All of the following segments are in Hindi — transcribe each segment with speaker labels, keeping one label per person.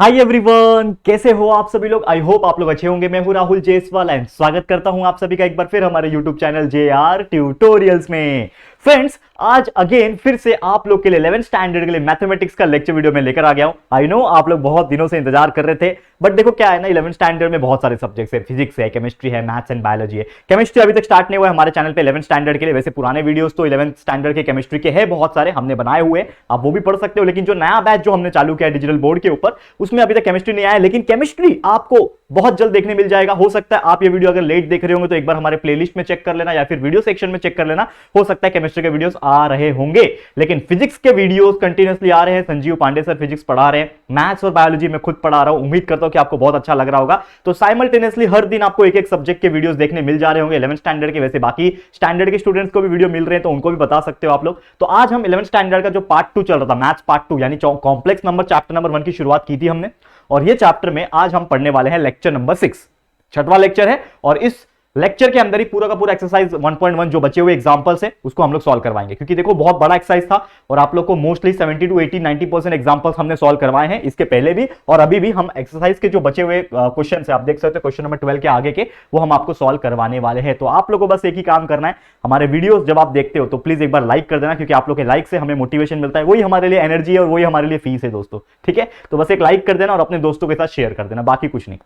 Speaker 1: हाय एवरीवन, कैसे हो आप सभी लोग। आई होप आप लोग अच्छे होंगे। मैं हूं राहुल जेसवाल एंड स्वागत करता हूं आप सभी का एक बार फिर हमारे यूट्यूब चैनल JR ट्यूटोरियल्स में। फ्रेंड्स, आज अगेन फिर से आप लोग के लिए 11th स्टैंडर्ड के लिए मैथमेटिक्स का लेक्चर वीडियो में लेकर आ गया हूं। आई नो आप लोग बहुत दिनों से इंतजार कर रहे थे, बट देखो क्या है ना, 11th स्टैंडर्ड में बहुत सारे सब्जेक्ट्स है, फिजिक्स है, केमिस्ट्री है, मैथ्स एंड बायोलॉजी है। केमिस्ट्री अभी तक स्टार्ट नहीं हुआ है हमारे चैनल पे 11th स्टैंडर्ड के लिए। वैसे पुराने वीडियोस तो 11th स्टैंडर्ड के केमिस्ट्री के हैं, बहुत सारे हमने बनाए हुए, आप वो भी पढ़ सकते हो। लेकिन जो नया बैच जो हमने चालू किया है डिजिटल बोर्ड के ऊपर, उसमें अभी तक केमिस्ट्री नहीं आया, लेकिन केमिस्ट्री आपको बहुत जल्द देखने मिल जाएगा। हो सकता है आप ये वीडियो अगर लेट देख रहे होंगे तो एक बार हमारे प्लेलिस्ट में चेक कर लेना या फिर वीडियो सेक्शन में चेक कर लेना। हो सकता है केमिस्ट्री के वीडियोस आ रहे होंगे, लेकिन फिजिक्स के वीडियोस कंटिन्यूअसली आ रहे हैं। संजीव पांडे सर फिजिक्स पढ़ा रहे हैं, मैथ्स और बायोलॉजी में खुद पढ़ा रहा हूं। उम्मीद करता हूं कि आपको बहुत अच्छा लग रहा होगा। तो साइमल्टेनियसली हर दिन आपको एक एक सब्जेक्ट के वीडियोस देखने मिल जा रहे होंगे 11th स्टैंडर्ड के। वैसे बाकी स्टैंडर्ड के स्टूडेंट्स को भी वीडियो मिल रहे हैं, तो उनको भी बता सकते हो आप लोग। तो आज हम 11th स्टैंडर्ड का जो पार्ट 2 चल रहा था, मैथ्स पार्ट 2 यानी कॉम्प्लेक्स नंबर चैप्टर नंबर 1 की शुरुआत की थी हमने, और ये चैप्टर में आज हम पढ़ने वाले हैं लेक्चर नंबर 6, छठवां लेक्चर है। और इस लेक्चर के अंदर ही पूरा का पूरा एक्सरसाइज 1.1 जो बचे हुए एग्जांपल्स है उसको हम लोग सॉल्व करवाएंगे, क्योंकि देखो बहुत बड़ा एक्सरसाइज था और आप लोग को मोस्टली 70 to 80 90% एग्जांपल्स हमने सॉल्व करवाए हैं इसके पहले भी, और अभी भी हम एक्सरसाइज के जो बचे हुए क्वेश्चन है, आप देख सकते हो क्वेश्चन नंबर 12 के आगे के, वो हम आपको सॉल्व करवाने वाले हैं। तो आप लोगों को बस एक ही काम करना है, हमारे वीडियोस जब आप देखते हो तो प्लीज एक बार लाइक कर देना, क्योंकि आप लोग के लाइक से हमें मोटिवेशन मिलता है, वही हमारे लिए एनर्जी है और वही हमारे लिए फीस है दोस्तों। ठीक है, तो बस एक लाइक कर देना और अपने दोस्तों के साथ शेयर कर देना, बाकी कुछ नहीं।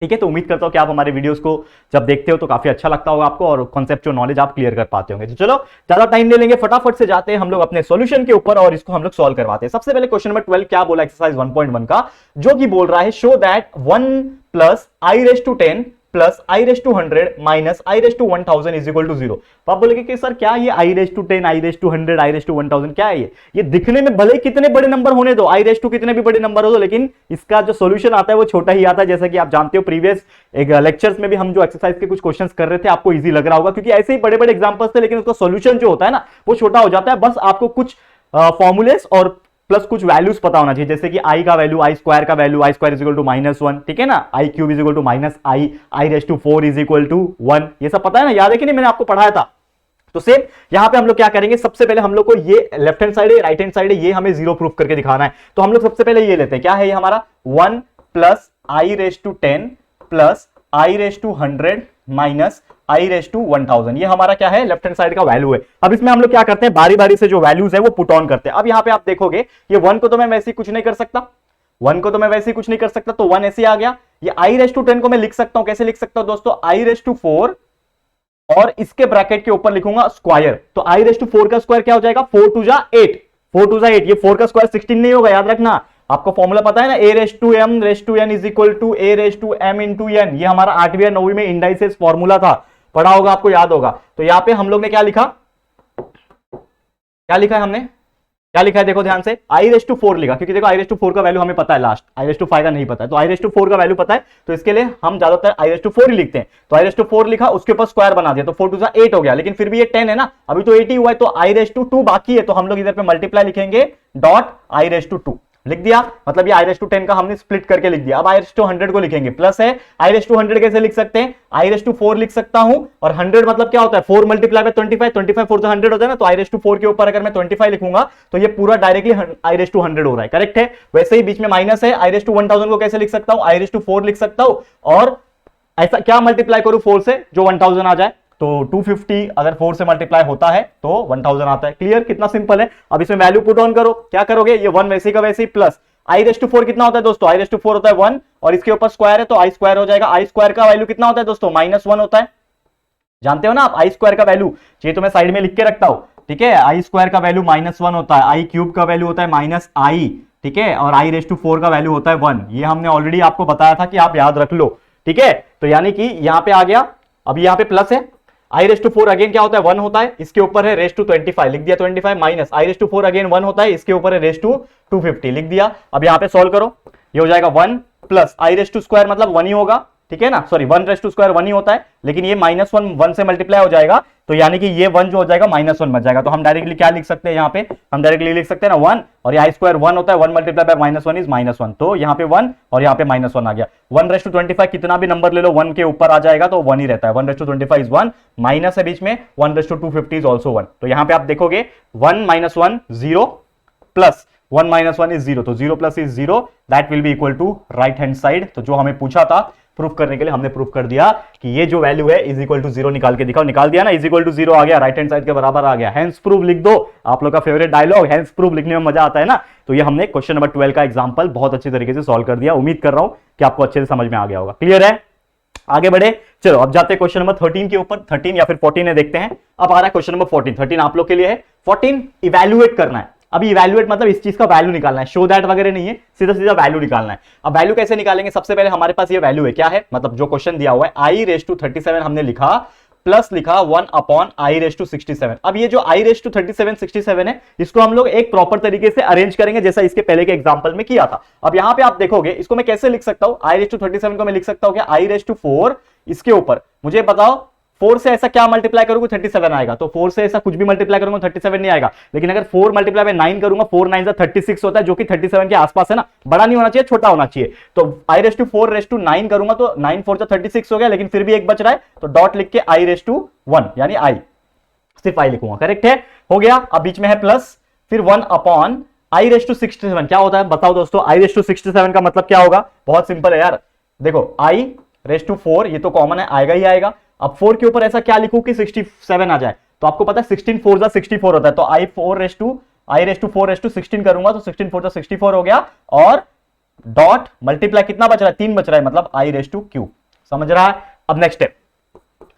Speaker 1: ठीक है, तो उम्मीद करता हूं कि आप हमारे वीडियोस को जब देखते हो तो काफी अच्छा लगता होगा आपको और कॉन्सेप्चुअल नॉलेज आप क्लियर कर पाते होंगे। तो चलो ज्यादा टाइम ले लेंगे, फटाफट से जाते हैं हम लोग अपने सॉल्यूशन के ऊपर और इसको हम लोग सॉल्व करवाते हैं। सबसे पहले क्वेश्चन नंबर 12 क्या बोला एक्सरसाइज 1.1 का, जो कि बोल रहा है show that 1 plus i raise to 10 plus i raise to 100 minus i raise to 1000 is equal to 0। तो आप बोलेंगे कि सर क्या ये i raise to 10 i raise to 100 i raise to 1000 क्या है ये दिखने में भले ही कितने बड़े नंबर होने दो, आई रेस टू कितने भी बड़े नंबर हो दो, लेकिन इसका जो सॉल्यूशन आता है वो छोटा ही आता है। जैसा कि आप जानते हो प्रीवियस एक लेक्चर्स में भी हम जो एक्सरसाइज के कुछ क्वेश्चंस कर रहे थे, आपको इजी लग रहा होगा, क्योंकि ऐसे ही बड़े बड़े एग्जांपल्स थे, लेकिन उसका सॉल्यूशन जो होता है ना वो छोटा हो जाता है। बस आपको कुछ फॉर्मूलेस और प्लस कुछ वैल्यूज पता होना चाहिए, जैसे कि आई का वैल्यू, आई स्क्वायर का value, i square is equal to -1, ठीक है ना, i cube is equal to minus i raise to 4 is equal to 1, ये सब पता है ना, याद है कि नहीं, मैंने आपको पढ़ाया था। तो सेम यहां पे हम लोग क्या करेंगे, सबसे पहले हम लोग को ये लेफ्ट हैंड साइड है, राइट हैंड साइड है, ये हमें जीरो प्रूफ करके दिखाना है। तो हम लोग सबसे पहले ये लेते हैं, क्या है ये हमारा 1 plus i raise to 10 plus i raise to 100 minus i raise to 1000, ये हमारा क्या है, लेफ्ट हैंड साइड का वैल्यू है। अब इसमें हम लोग क्या करते हैं, बारी बारी से जो वैल्यूज है वो पुट ऑन करते हैं। अब यहाँ पे आप देखोगे ये 1 को तो मैं वैसे ही कुछ नहीं कर सकता, 1 को तो मैं वैसे ही कुछ नहीं कर सकता, तो 1 ऐसे आ गया। ये आई रेस टू 10 को मैं लिख सकता हूं, कैसे लिख सकता हूं दोस्तों, आई रेस टू 4 और इसके ब्रैकेट के ऊपर लिखूंगा स्क्वायर, तो आई रेस टू 4 का स्क्वायर क्या हो जाएगा, 4 2 जा 8, 4 2 जा 8, ये 4 का स्क्वायर 16 नहीं होगा, याद रखना। आपको फॉर्मूला पता है ना, a raise to m raise to n is equal to a raise to m into n, ये हमारा 8वीं और 9वीं में इंडाइसेस फॉर्मूला था, पढ़ा होगा, आपको याद होगा। तो यहां पे हम लोग ने क्या लिखा, क्या लिखा है हमने, क्या लिखा है देखो ध्यान से, आई रेस टू 4 लिखा, क्योंकि देखो आई रेस टू 4 का वैल्यू हमें पता है, लास्ट आई रेस टू 5 का नहीं पता है, तो आई रेस टू 4 का वैल्यू पता है, तो इसके लिए हम ज्यादातर आई रेस टू 4 ही लिखते हैं। तो आई रेस टू 4 लिखा, उसके ऊपर स्क्वायर बना दिया, तो 4 2 8 हो गया, लेकिन फिर भी ये 10 है ना, अभी तो 8 ही हुआ है, तो आई रेस टू 2 बाकी है, तो हम लोग इधर पे मल्टीप्लाई लिखेंगे डॉट आई रेस टू 2 लिख दिया, मतलब ये आई रेस टू 10 का हमने स्प्लिट करके लिख दिया। अब आई रेस टू 100 को लिखेंगे, प्लस है, आई रेस टू 100 कैसे लिख सकते हैं, आई रेस टू 4 लिख सकता हूं, और 100 मतलब क्या होता है, 4 मल्टीप्लाई बाय 25, 25 4 100 होता है ना, तो आई रेस टू 4 के ऊपर अगर मैं 25 लिखूंगा तो ये पूरा डायरेक्टली आई रेस टू 100 हो रहा है, करेक्ट है। वैसे ही बीच में माइनस है, आई रेस टू 1000 को कैसे लिख सकता हूं, आई रेस टू 4 लिख सकता हूं, और ऐसा क्या मल्टीप्लाई करूं 4 से जो 1000 आ जाए, तो 250 अगर 4 से मल्टीप्लाई होता है तो 1000 आता है। क्लियर, कितना सिंपल है। अब इसमें वैल्यू पुट ऑन करो, क्या करोगे, ये 1 वैसे का वैसे ही, प्लस आई रेस टू 4 कितना होता है दोस्तों, आई रेस टू 4 होता है 1, और इसके ऊपर स्क्वायर है तो आई स्क्वायर हो जाएगा। आई स्क्वायर का वैल्यू कितना होता है दोस्तों, -1 होता है, जानते हो ना आप आई स्क्वायर का वैल्यू, ये तो मैं साइड में लिख के रखता हूं, ठीक है। आई स्क्वायर का वैल्यू -1 होता है, आई क्यूब का वैल्यू होता है -i, ठीक है, और आई रेस टू 4 का वैल्यू होता है 1, ये हमने ऑलरेडी आपको बताया था कि आप याद रख लो, ठीक है। तो यानी कि यहां पे आ गया, अब यहां पे प्लस है, आई रेस टू 4 अगेन क्या होता है 1 होता है, इसके ऊपर है रेस टू 25 लिख दिया 25, minus i raise to 4 again 1 होता है, इसके ऊपर है रेस टू 250 लिख दिया। अब यहां पे सॉल्व करो, ये हो जाएगा 1 plus i raise to square मतलब 1 ही होगा, ठीक है ना, सॉरी 1 रेस टू स्क्वायर 1 ही होता है, लेकिन ये -1 से मल्टीप्लाई हो जाएगा, तो यानी कि ये 1 जो हो जाएगा -1 बच जाएगा। तो हम डायरेक्टली क्या लिख सकते हैं, यहाँ पे हम डायरेक्टली लिख सकते हैं ना 1, और ये आई स्क्वायर 1 होता है, 1 मल्टीप्लाई बाय -1 इज -1, तो यहाँ पे 1 और यहाँ पे -1 आ गया। 1 रेस टू 25 कितना भी नंबर ले लो 1 के ऊपर आ जाएगा तो 1 ही रहता है, 1 रेस टू 25 इज 1, माइनस है बीच में, 1 रेस टू 250 इज ऑल्सो 1, तो यहाँ पे आप देखोगे 1 -1 0 प्लस 1 माइनस 1 इज 0, तो 0 plus is 0, that will be equal to right hand side. तो जो हमें पूछा था प्रूफ करने के लिए, हमने प्रूफ कर दिया कि ये जो वैल्यू है इज इक्वल टू 0 निकाल के दिखाओ। निकाल दिया ना, इज इक्वल टू 0 आ गया, राइट हैंड साइड के बराबर आ गया। हैंस प्रूफ लिख दो, आप लोग का फेवरेट डायलॉग, हैंस प्रूफ लिखने में मजा आता है ना। तो ये हमने क्वेश्चन नंबर 12 का एग्जांपल बहुत अच्छे तरीके से सॉल्व कर दिया। उम्मीद कर रहा हूं कि आपको अच्छे से समझ में आ गया होगा। क्लियर है? आगे बढ़े, चलो अब जाते हैं क्वेश्चन नंबर 13 के ऊपर। 13 या फिर 14 है, देखते हैं। अब आ रहा है क्वेश्चन नंबर 14। 13 आप लोग के लिए है। 14 इवैल्यूएट करना है। अभी इवैल्यूएट मतलब इस चीज का वैल्यू निकालना है, शो दैट वगैरह नहीं है, सीधा सीधा वैल्यू निकालना है। अब वैल्यू कैसे निकालेंगे? सबसे पहले हमारे पास ये वैल्यू है, क्या है, मतलब जो क्वेश्चन दिया हुआ है आई रेस टू 37 हमने लिखा, प्लस लिखा 1 अपॉन आई रेस टू 67। अब ये जो आई रेस टू 37 67 है, इसको हम लोग एक प्रॉपर तरीके से अरेंज करेंगे, जैसा इसके पहले के एग्जांपल में किया था। अब यहां पे आप देखोगे, इसको मैं कैसे लिख सकता हूं? आई रेस टू 37 को मैं लिख सकता हूं क्या? आई रेस टू 4, इसके ऊपर मुझे बताओ 4 से ऐसा क्या मल्टीप्लाई करूंगा 37 आएगा। तो 4 से ऐसा कुछ भी मल्टीप्लाई करूंगा 37 नहीं आएगा। लेकिन अगर 4 मल्टीप्लाई बाय 9 करूंगा, 4 9 36 होता है, जो कि 37 के आसपास है ना। बड़ा नहीं होना चाहिए, छोटा होना चाहिए। तो आई रेस टू 4 रेस टू 9 करूंगा तो 9 4 36 हो गया, लेकिन फिर भी एक बच रहा है, तो डॉट लिख के आई रेस टू 1 यानी आई, सिर्फ आई लिखूंगा। करेक्ट है, हो गया। अब बीच में है प्लस, फिर 1 अपॉन आई रेस टू 67 क्या होता है बताओ दोस्तों? आई रेस टू 67 का मतलब क्या होगा? बहुत सिंपल है यार, देखो आई रेस टू 4, ये तो कॉमन है, आएगा ही आएगा। अब 4 के ऊपर ऐसा क्या लिखूं कि 67 आ जाए? तो आपको पता है 16 4 जा 64 होता है, तो आई रेस टू 4 रेस टू 16 करूंगा तो 16 4 जा 64 हो गया, और डॉट मल्टीप्लाई कितना बच रहा है? 3 बच रहा है, मतलब आई रेस टू क्यू। समझ रहा है? अब next step,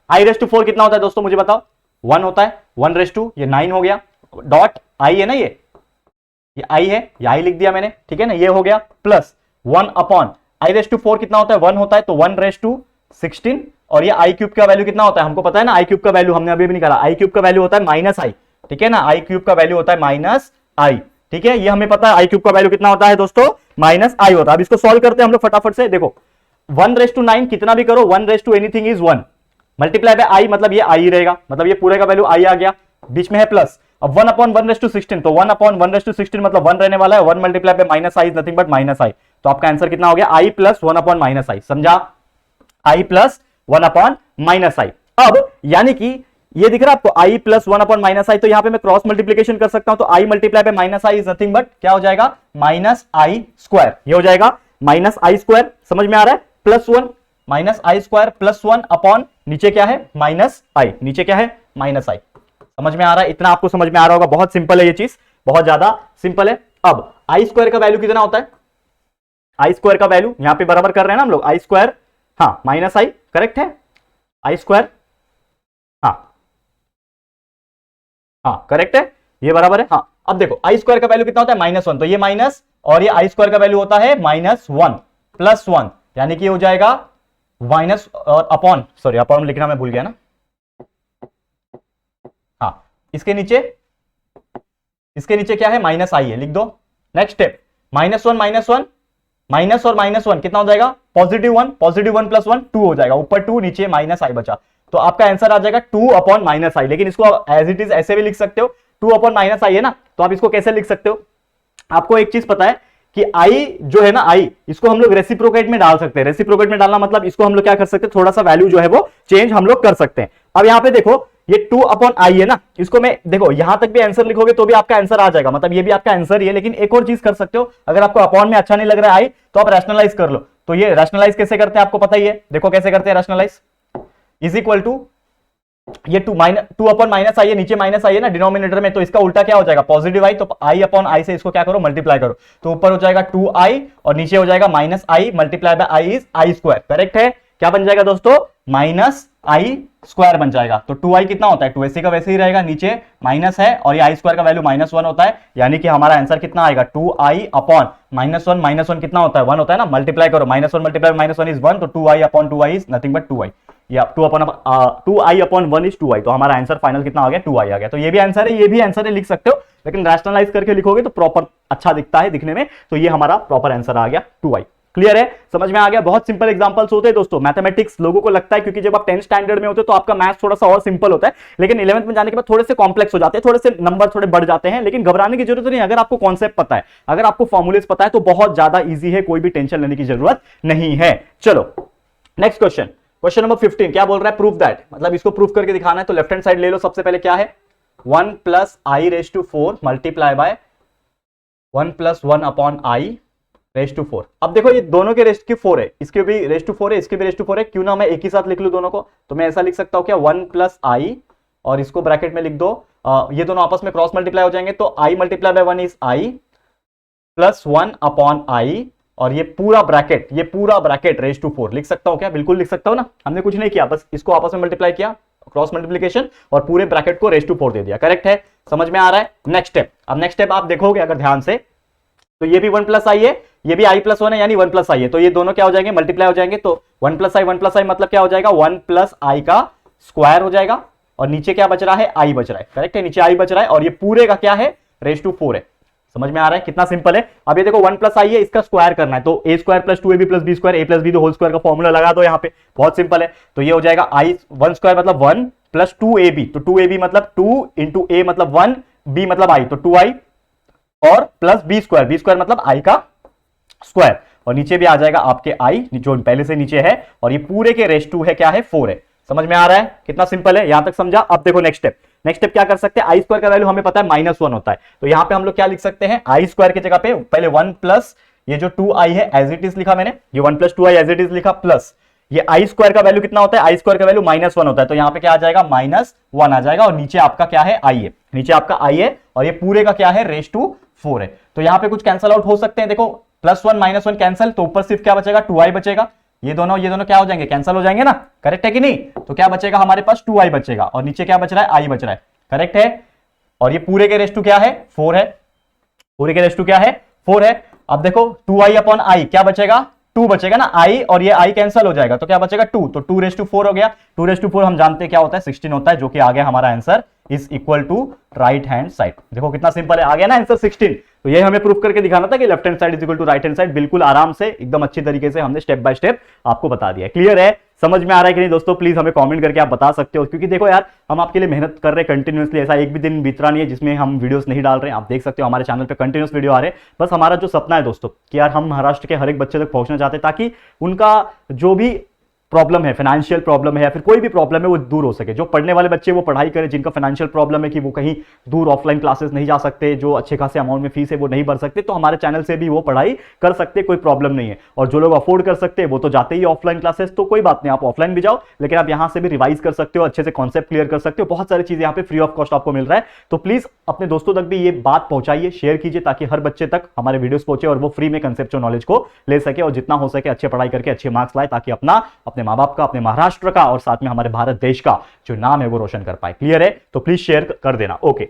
Speaker 1: i raise to 4 कितना होता है दोस्तों मुझे बताओ? 1 होता है। 1 रेस टू, ये 9 हो गया, डॉट आई है ना, ये आई है, ये आई लिख दिया मैंने, ठीक है ना, ये हो गया, plus 1 upon i raise to 4 कितना होता है? 1 होता है, तो 1 रेस टू 16, और ये आई क्यूब का वैल्यू कितना होता है? हमको पता है ना, आई क्यूब का वैल्यू हमने अभी भी निकाला, आई क्यूब का वैल्यू होता है माइनस आई, ठीक है ना, आई क्यूब का वैल्यू होता है माइनस आई, ठीक है, ये हमें पता है आई क्यूब का वैल्यू कितना होता है दोस्तों? माइनस आई होता है। अब इसको सॉल्व करते हैं हम लोग फटाफट से। देखो 1 रेस टू 9 कितना भी करो, 1 raise to anything is 1, multiply by i, मतलब ये आई रहेगा, मतलब ये पूरे का वैल्यू आई आ गया, बीच में है प्लस। अब 1 अपॉन 1 रेस टू 16, तो 1 अपॉन 1 रेस टू 16 मतलब 1 रहने वाला है, 1 multiply by minus i is nothing but minus i, तो आपका आंसर कितना हो गया? I plus 1 upon minus i. समझा? I plus 1 upon minus i. अब यानी कि ये दिख रहा है आपको, i plus 1 upon minus i, तो यहां पे मैं क्रॉस मल्टीप्लीकेशन कर सकता हूं, तो i multiply by minus i is nothing but क्या हो जाएगा? Minus i square. ये हो जाएगा माइनस आई स्क्वायर। समझ में आ रहा है? Plus 1 minus i square plus 1 upon नीचे क्या है? माइनस आई, नीचे क्या है? माइनस आई। समझ में आ रहा है? इतना आपको समझ में आ रहा होगा, बहुत सिंपल है ये चीज, बहुत ज्यादा सिंपल है। अब आई स्क्वायर का वैल्यू कितना होता है? आई स्क्वायर का वैल्यू यहां पे बराबर कर रहे हैं ना हम लोग, आई स्क्वायर, हाँ माइनस आई, करेक्ट है, आई स्क्वायर, हाँ हाँ करेक्ट है, ये बराबर है, हाँ। अब देखो आई स्क्वायर का वैल्यू कितना होता है? -1, तो ये माइनस, और ये आई स्क्वायर का वैल्यू होता है -1 प्लस 1, यानी कि हो जाएगा माइनस और अपॉन, सॉरी अपॉन लिखना मैं भूल गया ना, हाँ इसके नीचे क्या है? माइनस आई है, लिख दो। नेक्स्ट स्टेप, -1 -1 माइनस और -1 कितना हो जाएगा? +1, +1 प्लस 1 2 हो जाएगा, ऊपर 2 नीचे माइनस आई बचा, तो आपका आंसर आ जाएगा 2 अपॉन माइनस आई। लेकिन इसको एज इट इज ऐसे भी लिख सकते हो, 2 अपॉन माइनस आई है ना, तो आप इसको कैसे लिख सकते हो? आपको एक चीज पता है कि आई जो है ना, आई इसको हम लोग रेसिप्रोकेट में डाल सकते हैं। रेसिप्रोकेट में डालना मतलब इसको हम लोग क्या कर सकते हैं? थोड़ा सा वैल्यू जो है वो चेंज हम लोग कर सकते हैं। अब यहां पे देखो ये 2 अपॉन आई है ना, इसको मैं देखो यहां तक भी आंसर लिखोगे तो भी आपका आंसर आ जाएगा, मतलब ये भी आपका आंसर ही है। लेकिन एक और चीज कर सकते हो, अगर आपको अपॉन में अच्छा नहीं लग रहा है आई, तो आप रैशनलाइज कर लो। तो ये रैशनलाइज कैसे करते हैं आपको पता ही है, देखो कैसे करते हैं रैशनलाइज। इज इक्वल टू ये 2 अपॉन माइनस आई है, नीचे माइनस आई है ना डिनोमिनेटर में, तो इसका उल्टा क्या हो जाएगा? पॉजिटिव आई, तो आई अपॉन आई से इसको क्या करो? मल्टीप्लाई करो, तो ऊपर हो जाएगा 2i और नीचे हो जाएगा minus i multiply by I is I square. Correct है? क्या बन जाएगा दोस्तों? माइनस आई स्क्वायर बन जाएगा। तो 2i कितना होता है? 2 ऐसे का वैसे ही रहेगा, नीचे माइनस है और ये आई स्क्वायर का वैल्यू -1 होता है, यानी कि हमारा आंसर कितना आएगा? 2i अपॉन -1 कितना होता है? 1 होता है ना, मल्टीप्लाई करो, -1 मल्टीप्लाई -1 इज 1, तो 2i upon 2i is nothing but 2i, या 2i अपॉन 1 इज 2i, तो हमारा आंसर फाइनल कितना आ गया? 2i आ गया। तो ये भी आंसर है, ये भी आंसर है, लिख सकते हो, लेकिन रैशनलाइज करके लिखोगे तो प्रॉपर अच्छा दिखता है दिखने में, तो ये हमारा प्रॉपर आंसर आ गया 2i। क्लियर है? समझ में आ गया? बहुत सिंपल एग्जांपल्स होते हैं दोस्तों। मैथमेटिक्स लोगों को लगता है क्योंकि जब आप 10th स्टैंडर्ड में होते हैं तो आपका मैथ्स थोड़ा सा और सिंपल होता है, लेकिन 11th में जाने के बाद थोड़े से कॉम्प्लेक्स हो जाते हैं, थोड़े से नंबर थोड़े बढ़ जाते हैं, लेकिन घबराने की जरूरत नहीं। अगर आपको कॉन्सेप्ट पता है, अगर आपको फॉर्मूलेस पता है, तो बहुत ज्यादा ईजी है, कोई भी टेंशन लेने की जरूरत नहीं है। चलो नेक्स्ट क्वेश्चन, क्वेश्चन नंबर 15 क्या बोल रहा है? प्रूफ दैट, मतलब इसको प्रूफ करके दिखाना है। तो लेफ्ट हैंड साइड ले लो, सबसे पहले क्या है? 1 plus i raise to 4 multiply by 1 plus 1 upon i raise to 4। अब देखो ये दोनों के रेस्ट की 4 है, इसके भी रेस टू 4 है, इसके भी रेस टू 4 है, क्यों ना मैं एक ही साथ लिख लूं दोनों को। तो मैं ऐसा लिख सकता हूं क्या 1 प्लस आई और इसको ब्रैकेट में लिख दो, ये दोनों आपस में क्रॉस मल्टीप्लाई हो जाएंगे, तो i multiply by 1 is i plus 1 upon i, और ये पूरा ब्रैकेट रेस टू 4 लिख सकता हूं क्या? बिल्कुल लिख सकता हूं ना, हमने कुछ नहीं किया, बस इसको आपस में मल्टीप्लाई किया, क्रॉस मल्टीप्लीकेशन, और पूरे ब्रैकेट को रेस टू 4 दे दिया। करेक्ट है, समझ में आ रहा है? नेक्स्ट स्टेप, अब नेक्स्ट स्टेप आप देखोगे अगर ध्यान से, तो ये भी 1 प्लस आई है, ये भी आई प्लस 1 है, यानी 1 प्लस आई है, तो ये दोनों क्या हो जाएंगे? मल्टीप्लाई हो जाएंगे। तो 1 प्लस आई मतलब क्या हो जाएगा? 1 प्लस आई का स्क्वायर हो जाएगा, और नीचे क्या बच रहा है? आई बच रहा है। करेक्ट है, नीचे आई बच रहा है, और ये पूरे का क्या है? रेस टू 4 है। समझ में आ रहा है कितना सिंपल है? अब ये देखो 1 प्लस आई है, इसका स्क्वायर करना है, तो a square plus 2ab plus b square, a plus b तो होल स्क्वायर का फॉर्मूला लगा दो यहाँ पे, बहुत सिंपल है। तो ये हो जाएगा आई 1 स्क्वायर मतलब 1 प्लस 2ab, तो 2ab मतलब 2 इंटू ए मतलब 1, बी मतलब आई, तो 2i, और प्लस बी स्क्वायर मतलब आई का स्क्वायर, और नीचे भी आ जाएगा आपके आई जो पहले से नीचे है, और ये पूरे के रेस टू है क्या है? 4 है। समझ में आ रहा है कितना सिंपल है? यहां तक समझा? अब देखो नेक्स्ट स्टेप क्या कर सकते हैं? आई स्क्वायर का वैल्यू हमें पता है -1 होता है, तो यहां पे हम लोग क्या लिख सकते हैं? आई स्क्वायर की जगह पे पहले 1 प्लस ये जो 2i है एज इट इज लिखा मैंने, ये 1 plus 2i as it is लिखा, प्लस ये आई स्क्वायर का वैल्यू कितना होता है? आई स्क्वायर का वैल्यू -1 होता है, तो यहां पे क्या आ जाएगा? -1 आ जाएगा, और नीचे आपका क्या है? आई है, नीचे आपका आई है, और ये पूरे का क्या है? रेस टू 4 है। तो यहां पे कुछ कैंसल आउट हो सकते हैं, देखो +1 -1 कैंसल, तो ऊपर सिर्फ क्या बचेगा? 2i बचेगा, ये दोनों क्या हो जाएंगे? कैंसिल हो जाएंगे ना। करेक्ट है कि नहीं? तो क्या बचेगा हमारे पास? 2i बचेगा, और नीचे क्या बच रहा है? आई बच रहा है। करेक्ट है, और ये पूरे के रेस टू क्या है? 4 है, पूरे के रेस टू क्या है? 4 है। अब देखो 2i अपॉन आई क्या बचेगा? 2 बचेगा ना, आई और ये आई कैंसिल हो जाएगा, तो क्या बचेगा? 2, तो 2 रेस टू 4 हो गया। 2 रेस टू 4 हम जानते हैं क्या होता है? 16 होता है, जो कि आ गया हमारा answer is equal to right hand side. देखो कितना सिंपल है, आ गया ना आंसर 16। तो ये हमें प्रूफ करके दिखाना था कि left hand side is equal to right hand side, बिल्कुल आराम से एकदम अच्छी तरीके से हमने स्टेप बाय स्टेप आपको बता दिया। क्लियर है? समझ में आ रहा है कि नहीं दोस्तों? प्लीज हमें कमेंट करके आप बता सकते हो, क्योंकि देखो यार हम आपके लिए मेहनत कर रहे हैं कंटिन्यूअसली, ऐसा एक भी दिन बीत रहा नहीं है जिसमें हम वीडियोस नहीं डाल रहे हैं। आप देख सकते हो हमारे चैनल पे कंटिन्यूअस वीडियो आ रहे हैं। बस हमारा जो सपना है दोस्तों कि यार हम महाराष्ट्र के हर एक बच्चे तक पहुंचना चाहते हैं, ताकि उनका जो भी प्रॉब्लम है, फाइनेंशियल प्रॉब्लम है या फिर कोई भी प्रॉब्लम है, वो दूर हो सके। जो पढ़ने वाले बच्चे वो पढ़ाई करें, जिनका फाइनेंशियल प्रॉब्लम है कि वो कहीं दूर ऑफलाइन क्लासेस नहीं जा सकते, जो अच्छे खासे अमाउंट में फीस है वो नहीं भर सकते, तो हमारे चैनल से भी वो पढ़ाई कर सकते, कोई प्रॉब्लम नहीं है। और जो लोग अफोर्ड कर सकते हैं वो तो जाते ही ऑफलाइन क्लासेस, तो कोई बात नहीं, आप ऑफलाइन भी जाओ, लेकिन आप यहां से भी रिवाइज कर सकते हो, अच्छे से कॉन्सेप्ट क्लियर कर सकते हो। बहुत सारी चीजें यहाँ पे फ्री ऑफ कॉस्ट आपको मिल रहा है। तो प्लीज अपने दोस्तों तक भी ये बात पहुंचाइए, शेयर कीजिए, ताकि हर बच्चे तक हमारे वीडियोस पहुंचे और वो फ्री में कंसेप्चुअल नॉलेज को ले सके, और जितना हो सके अच्छे पढ़ाई करके अच्छे मार्क्स लाए, ताकि अपना, अपने माँ बाप का, अपने महाराष्ट्र का और साथ में हमारे भारत देश का जो नाम है वो रोशन कर पाए। क्लियर है? तो प्लीज शेयर कर देना। ओके,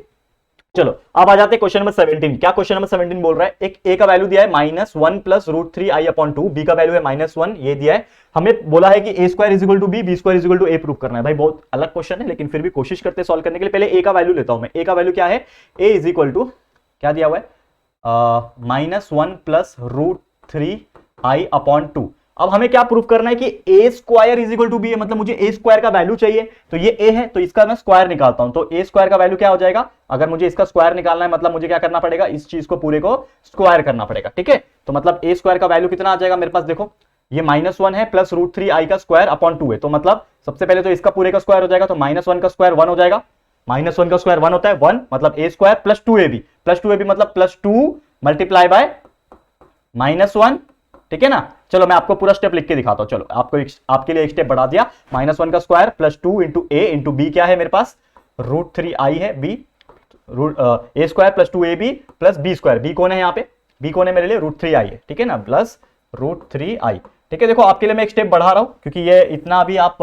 Speaker 1: चलो अब आ जाते हैं क्वेश्चन नंबर 17। क्या क्वेश्चन नंबर 17 बोल रहा है? एक ए का वैल्यू दिया है -1 प्लस √3i/2, बी का वैल्यू है -1, ये दिया है। हमें बोला है कि a square is equal to b, b square is equal to a prove करना है। भाई बहुत अलग क्वेश्चन है, लेकिन फिर भी कोशिश करते हैं सॉल्व करने के लिए। पहले a का वैल्यू लेता हूं मैं। a का वैल्यू क्या है? a इज इक्वल टू क्या दिया हुआ है? -1 प्लस √3i/2। अब हमें क्या प्रूफ करना है कि a square is equal to b है, मतलब मुझे a स्क्वायर का वैल्यू चाहिए। तो ये a है, तो इसका मैं स्क्वायर निकालता हूं, तो a स्क्वायर का वैल्यू क्या हो जाएगा? अगर मुझे इसका स्क्वायर निकालना है, मतलब मुझे क्या करना पड़ेगा? इस चीज को पूरे को स्क्वायर करना पड़ेगा। ठीक है, तो मतलब a स्क्वायर का वैल्यू कितना आ जाएगा मेरे पास? देखो ये -1 है प्लस √3i का स्क्वायर अपॉन 2 है, तो मतलब सबसे पहले तो इसका पूरे का स्क्वायर हो जाएगा, तो -1 का स्क्वायर 1 हो जाएगा। -1 का स्क्वायर 1 होता है, 1 मतलब a स्क्वायर प्लस 2ab मतलब +2 मल्टीप्लाई बाय -1। ठीक है ना? चलो मैं आपको पूरा स्टेप लिख के दिखाता हूं। चलो आपके लिए एक स्टेप बढ़ा दिया। -1 का square plus 2 into a into b क्या है मेरे पास? √3i है, b a square plus 2ab plus b square. B कौन है यहाँ पे? बी कौन है मेरे लिए? √3i है। ठीक है ना? Plus √3i। ठीक है, देखो आपके लिए मैं एक स्टेप बढ़ा रहा हूं, क्योंकि ये इतना भी आप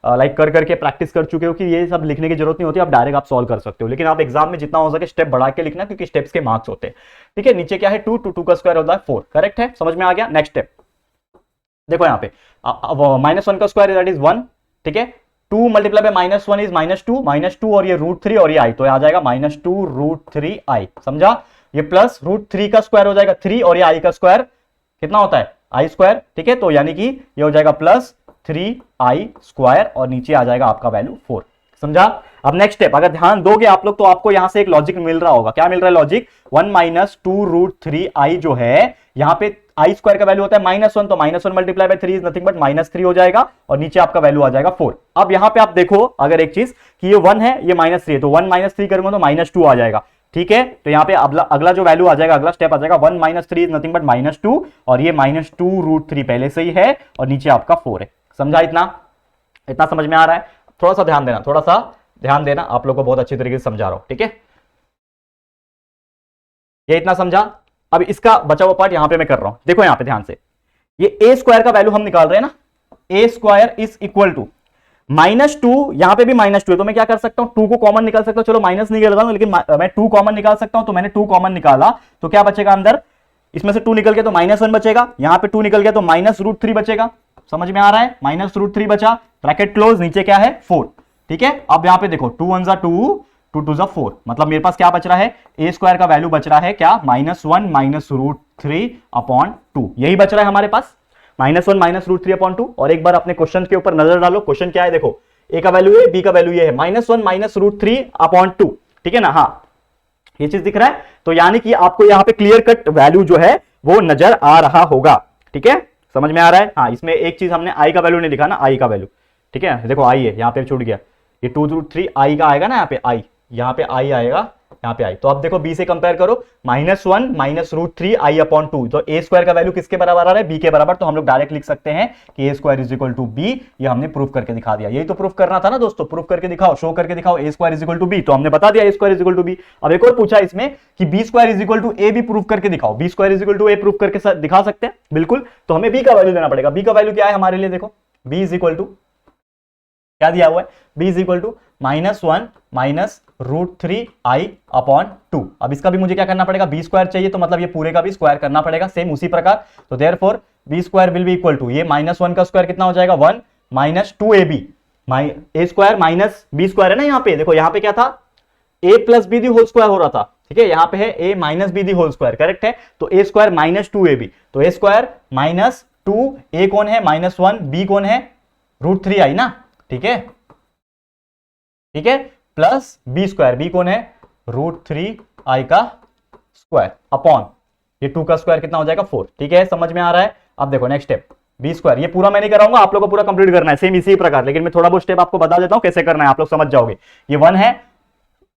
Speaker 1: लाइक कर करके प्रैक्टिस कर चुके हो कि ये सब लिखने की जरूरत नहीं होती, आप डायरेक्ट आप सॉल्व कर सकते हो। लेकिन आप एग्जाम में जितना हो सके स्टेप बढ़ा के लिखना, क्योंकि स्टेप्स के मार्क्स होते हैं। ठीक है, नीचे क्या है? 2 का स्क्वायर होता है 4। करेक्ट है, समझ में आ गया? नेक्स्ट स्टेप देखो यहाँ पे -1 का स्क्वायर दैट इज 1। ठीक है, 2 मल्टीप्लाई बाय -1 इज -2 और ये √3 और ये i, तो आ जाएगा -2 √3i। समझा? ये प्लस √3 का स्क्वायर हो जाएगा 3, और ये i का स्क्वायर कितना होता है? i square. ठीक है, तो यानी कि ये हो जाएगा प्लस 3i स्क्वायर, और नीचे आ जाएगा आपका वैल्यू 4। समझा? अब नेक्स्ट स्टेप अगर ध्यान दोगे आप लोग, तो आपको यहां से एक लॉजिक मिल रहा होगा। क्या मिल रहा है लॉजिक? 1 - 2 √3i जो है, यहां पे i स्क्वायर का वैल्यू होता है -1, तो -1 multiply bye 3 is nothing but -3 हो जाएगा, और नीचे आपका वैल्यू आ जाएगा 4। अब यहां पे आप देखो अगर एक चीज कि ये 1 है, ये -3 है, तो 1 - 3 करूंगा तो -2 आ जाएगा। ठीक है, तो यहाँ पे अगला जो वैल्यू आ जाएगा, अगला स्टेप आ जाएगा 1 - 3 इज नथिंग बट -2, और ये -2√3 पहले से ही है, और नीचे आपका 4 है। समझा? इतना समझ में आ रहा है? थोड़ा सा ध्यान देना, आप लोग को बहुत अच्छी तरीके से समझा रहा हूं, ठीक है? ये इतना समझा। अब इसका बचा हुआ पार्ट यहां पे मैं कर रहा हूं, देखो यहां पे ध्यान से, ये a स्क्वायर का वैल्यू हम निकाल रहे हैं ना, a square is equal to -2, यहां पे भी -2 है, तो मैं क्या कर सकता हूं, 2 को कॉमन निकाल सकता हूं, चलो माइनस नहीं निकाल रहा हूं, लेकिन मैं 2 कॉमन निकाल सकता हूं, तो मैंने 2 कॉमन निकाला, तो क्या बचेगा अंदर, इसमें से 2 निकल गया तो -1 बचेगा, यहां पे 2 निकल गया तो -√3 बचेगा। समझ में आ रहा है? -√3 बचा, ब्रैकेट क्लोज, नीचे क्या है 4, ठीक है। अब यहां पे देखो 2 1 ज़ा 2, 2 2 ज़ा 4, मतलब मेरे पास क्या बच रहा है, a स्क्वायर का वैल्यू बच रहा है क्या, -1 -√3/2, यही बच रहा है हमारे पास, -1 -√3/2। और एक बार अपने क्वेश्चन के ऊपर नजर डालो, क्वेश्चन क्या है, देखो a का वैल्यू है, b का वैल्यू ये है, -1 -√3/2, ठीक है ना? हाँ, ये चीज दिख रहा है, तो यानी कि आपको यहां पे क्लियर कट वैल्यू जो है वो नजर आ रहा होगा, ठीक है? समझ में आ रहा है? हाँ, इसमें एक चीज हमने i का वैल्यू नहीं लिखा ना, i का वैल्यू, ठीक है, देखो i है, यहां पे छूट गया, ये 2√3 i का आएगा ना, यहाँ पे i, यहाँ पे i आएगा, यहाँ पे i, तो अब देखो b से कंपेयर करो, -1 -√3i/2, तो a स्क्वायर का वैल्यू किसके बराबर आ रहा है, b के बराबर, तो हम लोग डायरेक्ट लिख सकते हैं कि a square is equal to b, ये हमने प्रूफ करके दिखा दिया। यही तो प्रूफ करना था ना दोस्तों, प्रूफ करके दिखाओ, शो करके दिखाओ, a square is equal to b, तो हमने बता दिया a square is equal to b। अब एक और पूछा इसमें कि b square is equal to a भी प्रूफ करके दिखाओ, b square is equal to a proof करके दिखा सकते हैं, बिल्कुल। तो हमें b का वैल्यू देना पड़ेगा, b का वैल्यू क्या है हमारे लिए, देखो b इज इक्वल टू क्या दिया हुआ है, b is equal to -1 -√3i/2। अब इसका भी मुझे क्या करना पड़ेगा, b स्क्वायर चाहिए, तो मतलब ये पूरे का भी स्क्वायर करना पड़ेगा, सेम उसी प्रकार, तो therefore b square will be equal to, ये -1 का स्क्वायर कितना हो जाएगा, 1 -2ab, a square minus b square है ना, यहाँ पे देखो, यहाँ पे क्या था, a plus b the whole square हो रहा था, ठीक है, यहाँ पे है a minus b the whole square, correct है, तो a स्क्वायर -2ab, तो a स्क्वायर -2, a कौन है -1, b कौन है √3i ना, ठीक है, ठीक है, प्लस b स्क्वायर, b कौन है √3i का स्क्वायर अपॉन ये 2 का स्क्वायर कितना हो जाएगा 4, ठीक है, समझ में आ रहा है? अब देखो नेक्स्ट स्टेप, b स्क्वायर, ये पूरा मैं नहीं कराऊंगा, आप लोगों को पूरा कंप्लीट करना है सेम इसी प्रकार, लेकिन मैं थोड़ा बहुत स्टेप आपको बता देता हूं कैसे करना है, आप लोग समझ जाओगे। ये 1 है,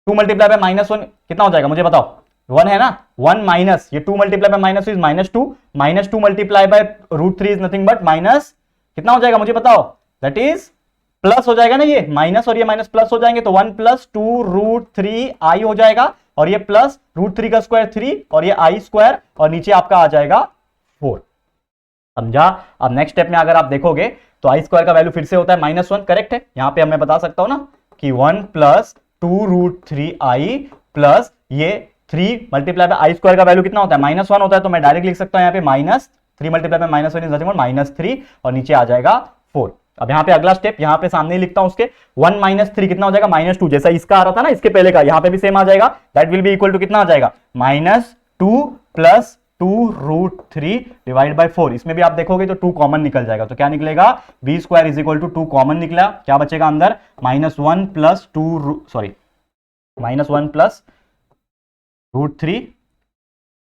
Speaker 1: 2 मल्टीप्लाई बाय -1 कितना हो जाएगा मुझे बताओ, 1 है ना, 1 माइनस ये 2 multiply by -2 is -2 multiply bye √3 is nothing but minus, कितना हो जाएगा मुझे बताओ, दैट इज प्लस हो जाएगा ना, ये माइनस और ये माइनस प्लस हो जाएंगे, तो 1 + 2√3i हो जाएगा, और ये प्लस √3 का स्क्वायर 3, और ये i स्क्वायर, और नीचे आपका आ जाएगा 4। समझा? अब नेक्स्ट स्टेप में अगर आप देखोगे तो i स्क्वायर का वैल्यू फिर से होता है -1, करेक्ट है, यहां पे मैं बता सकता हूं ना कि 1 + 2√3i प्लस ये 3 मल्टीप्लाई बाय i स्क्वायर का वैल्यू कितना होता है, -1 होता है, तो मैं डायरेक्ट लिख सकता हूं यहाँ पे -3 multiply by -1 is nothing but -3, और नीचे आ जाएगा 4। अब यहाँ पे अगला स्टेप, यहाँ पे सामने ही लिखता हूं उसके, 1 - 3 कितना हो जाएगा, -2, जैसा इसका आ रहा था ना इसके पहले का, यहाँ पे भी सेम आ जाएगा, that will be equal to कितना आ जाएगा, -2 + 2√3 डिवाइड बाय 4, इसमें भी आप देखोगे तो 2 कॉमन निकल जाएगा, तो क्या निकलेगा, b square is equal to 2 common निकला, क्या बचेगा अंदर, -1 + √3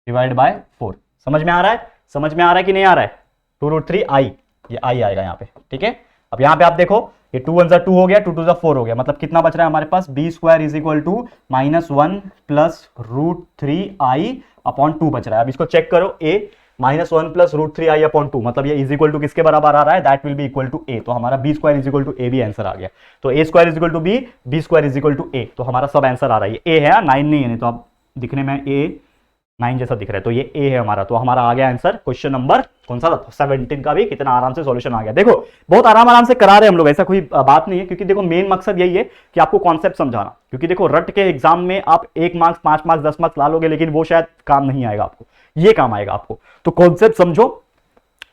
Speaker 1: डिवाइड बाय 4। समझ में आ रहा है? समझ में आ रहा है कि नहीं आ रहा है, 2√3i, ये i आएगा यहाँ पे, ठीक है। अब यहाँ पे आप देखो, ये 2 1 ज़ा 2 हो गया, 2 2 ज़ा 4 हो गया, मतलब कितना बच रहा है हमारे पास, b square is equal to -1 + √3i/2 बच रहा है। अब इसको चेक करो, a -1 + √3i/2, मतलब ये इज इक्वल टू किसके बराबर आ रहा है, that will be equal to a, तो हमारा b square is equal to a भी आंसर आ गया, तो a square is equal to b, b square is equal to a, तो हमारा सब आंसर आ रहा है, ये a है, 9 नहीं है, तो आप दिखने में a 9 जैसा दिख रहा है, तो ये a है हमारा, तो हमारा आ गया आंसर क्वेश्चन नंबर कौन सा था, 17 का भी कितना आराम से सॉल्यूशन आ गया। देखो बहुत आराम से करा रहे हैं हम लोग, ऐसा कोई बात नहीं है, क्योंकि देखो मेन मकसद यही है कि आपको कॉन्सेप्ट समझाना, क्योंकि देखो रट के एग्जाम में आप 1 मार्क्स 5 मार्क्स 10 मार्क्स ला लोगे, लेकिन वो शायद काम नहीं आएगा आपको, ये काम आएगा आपको, तो कॉन्सेप्ट समझो,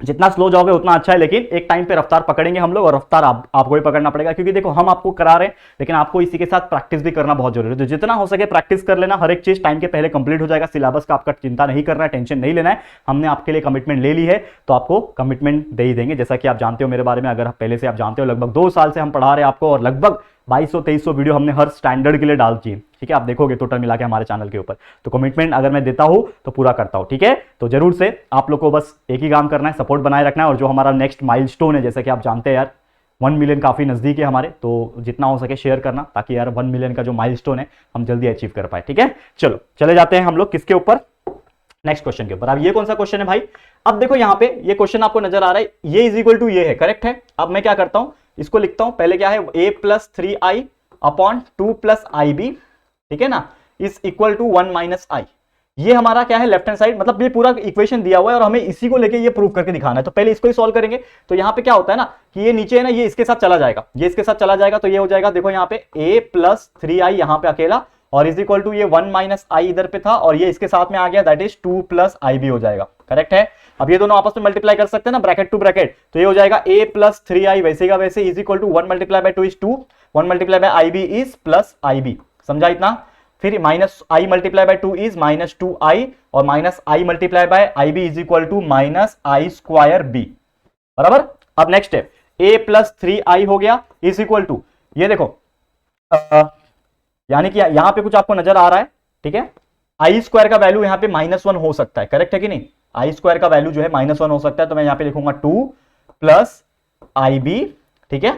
Speaker 1: जितना स्लो जाओगे उतना अच्छा है, लेकिन एक टाइम पे रफ्तार पकड़ेंगे हम लोग, और रफ्तार आपको ही पकड़ना पड़ेगा, क्योंकि देखो हम आपको करा रहे हैं, लेकिन आपको इसी के साथ प्रैक्टिस भी करना बहुत जरूरी है, तो जितना हो सके प्रैक्टिस कर लेना, हर एक चीज टाइम के पहले कंप्लीट हो जाएगा, सिलेबस का आपका चिंता नहीं करना है, टेंशन नहीं लेना है, हमने आपके लिए कमिटमेंट ले ली है, तो आपको कमिटमेंट दे ही देंगे। जैसा कि आप जानते हो मेरे बारे में, अगर पहले से आप जानते हो, लगभग 2 साल से हम पढ़ा रहे हैं आपको, और लगभग 2200-2300 वीडियो हमने हर स्टैंडर्ड के लिए डाल दी, ठीक है, आप देखोगे टोटल मिला के हमारे चैनल के ऊपर, तो कमिटमेंट अगर मैं देता हूं तो पूरा करता हूं, ठीक है। तो जरूर से आप लोग को बस एक ही काम करना है, सपोर्ट बनाए रखना है, और जो हमारा नेक्स्ट माइलस्टोन है, जैसे कि आप जानते हैं यार, 1 मिलियन काफी नजदीक है हमारे, तो जितना हो सके शेयर करना, ताकि यार 1 मिलियन का जो माइलस्टोन है हम जल्दी अचीव कर पाए। ठीक है, चलो चले जाते हैं हम लोग किसके ऊपर, नेक्स्ट क्वेश्चन के ऊपर। अब ये कौन सा क्वेश्चन है भाई, अब देखो यहां पे ये क्वेश्चन आपको नजर आ रहा है, ये इज इक्वल टू ये है, करेक्ट है। अब मैं क्या करता हूं, इसको लिखता हूं, पहले क्या है a plus 3i upon 2 plus ib, ठीक है ना, इज इक्वल टू 1 माइनस आई। ये हमारा क्या है लेफ्ट हैंड साइड, मतलब ये पूरा इक्वेशन दिया हुआ है और हमें इसी को लेके ये प्रूव करके दिखाना है। तो पहले इसको ही सॉल्व करेंगे। तो यहाँ पे क्या होता है ना कि ये नीचे है ना, ये इसके साथ चला जाएगा, ये इसके साथ चला जाएगा, तो ये हो जाएगा, देखो यहाँ पे a प्लस 3i यहाँ पे अकेला, और इज इक्वल टू ये 1 माइनस आई इधर पे था, और ये इसके साथ में आ गया, दैट इज 2 प्लस आई भी हो जाएगा, करेक्ट है। अब ये दोनों आपस में मल्टीप्लाई कर सकते हैं ना, ब्रैकेट टू ब्रैकेट, तो ये हो जाएगा a प्लस 3i वैसे का वैसे is equal to 1 multiply by 2 is 2, 1 multiply by i b is plus i b, समझा इतना। फिर minus i multiply by 2 is minus 2i, और minus i multiply by i b is equal to minus i square b, बराबर। अब नेक्स्ट है a प्लस 3i हो गया इज इक्वल टू, ये देखो यानी कि यहां पे कुछ आपको नजर आ रहा है, ठीक है, आई स्क्वायर का वैल्यू यहां पे -1 हो सकता है, करेक्ट है कि नहीं, आई स्क्वायर का वैल्यू जो है -1 हो सकता है, तो मैं यहां पे लिखूंगा 2 प्लस आई बी, ठीक है,